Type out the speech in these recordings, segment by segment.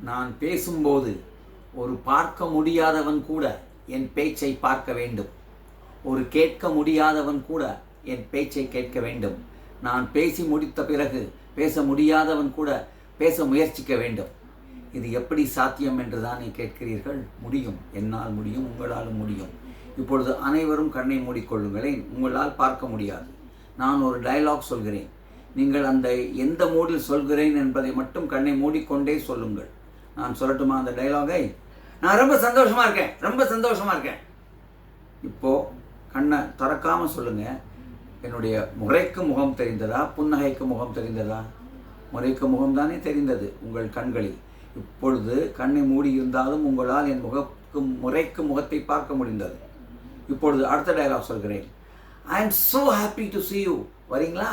நான் பேசும்போது ஒரு பார்க்க முடியாதவன் கூட என் பேச்சை பார்க்க வேண்டும். ஒரு கேட்க முடியாதவன் கூட என் பேச்சை கேட்க வேண்டும். நான் பேசி முடித்த பிறகு பேச முடியாதவன் கூட பேச முயற்சிக்க வேண்டும். இது எப்படி சாத்தியம் என்று தானே கேட்கிறீர்கள்? முடியும், என்னால் முடியும், உங்களாலும் முடியும். இப்பொழுது அனைவரும் கண்ணை மூடிக்கொள்ளுங்களேன். உங்களால் பார்க்க முடியாது. நான் ஒரு டயலாக் சொல்கிறேன். நீங்கள் அந்த எந்த மூடில் சொல்கிறேன் என்பதை மட்டும் கண்ணை மூடிக்கொண்டே சொல்லுங்கள். நான் சொல்லட்டுமா அந்த டயலாகை? நான் ரொம்ப சந்தோஷமாக இருக்கேன், ரொம்ப சந்தோஷமாக இருக்கேன். இப்போது கண்ணை திறக்காமல் சொல்லுங்கள். என்னுடைய முறைக்கு முகம் தெரிந்ததா, புன்னகைக்கு முகம் தெரிந்ததா? முறைக்கு முகம்தானே தெரிந்தது உங்கள் கண்களில். இப்பொழுது கண்ணை மூடி இருந்தாலும் உங்களால் என் முறைக்கு முகத்தை பார்க்க முடிந்தது. இப்பொழுது அடுத்த டயலாக் சொல்கிறேன். I am so happy to see you. வரீங்களா?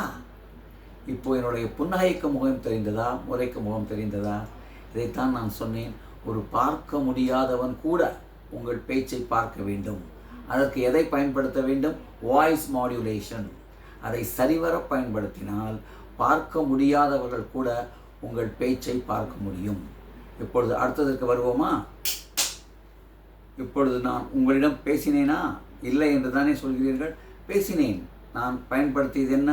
இப்போ என்னுடைய புன்னகைக்கு முகம் தெரிந்ததா, முறைக்கு முகம் தெரிந்ததா? இதைத்தான் நான் சொன்னேன். ஒரு பார்க்க முடியாதவன் கூட உங்கள் பேச்சை பார்க்க வேண்டும். அதற்கு எதை பயன்படுத்த வேண்டும்? Voice modulation. அதை சரிவர பயன்படுத்தினால் பார்க்க முடியாதவர்கள் கூட உங்கள் பேச்சை பார்க்க முடியும். இப்பொழுது அடுத்ததற்கு வருவோமா? இப்பொழுது நான் உங்களிடம் பேசினேனா? இல்லை என்று தானே சொல்கிறீர்கள். பேசினேன். நான் பயன்படுத்தியது என்ன?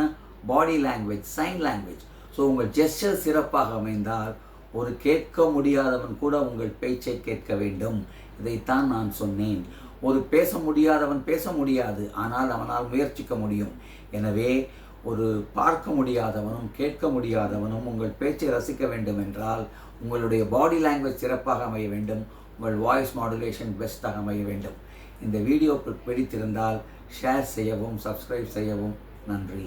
Body language, sign language. So உங்கள் ஜெஸ்டர் சிறப்பாக அமைந்தால் ஒரு கேட்க முடியாதவன் கூட உங்கள் பேச்சை கேட்க வேண்டும். இதைத்தான் நான் சொன்னேன். ஒரு பேச முடியாதவன் பேச முடியாது, ஆனால் அவனால் முயற்சிக்க முடியும். எனவே ஒரு பார்க்க முடியாதவனும் கேட்க முடியாதவனும் உங்கள் பேச்சை ரசிக்க வேண்டும் என்றால் உங்களுடைய பாடி லாங்குவேஜ் சிறப்பாக அமைய வேண்டும். உங்கள் வாய்ஸ் மாடுலேஷன் பெஸ்ட்டாக அமைய வேண்டும். இந்த வீடியோ பிடித்திருந்தால் ஷேர் செய்யவும், சப்ஸ்கிரைப் செய்யவும். நன்றி.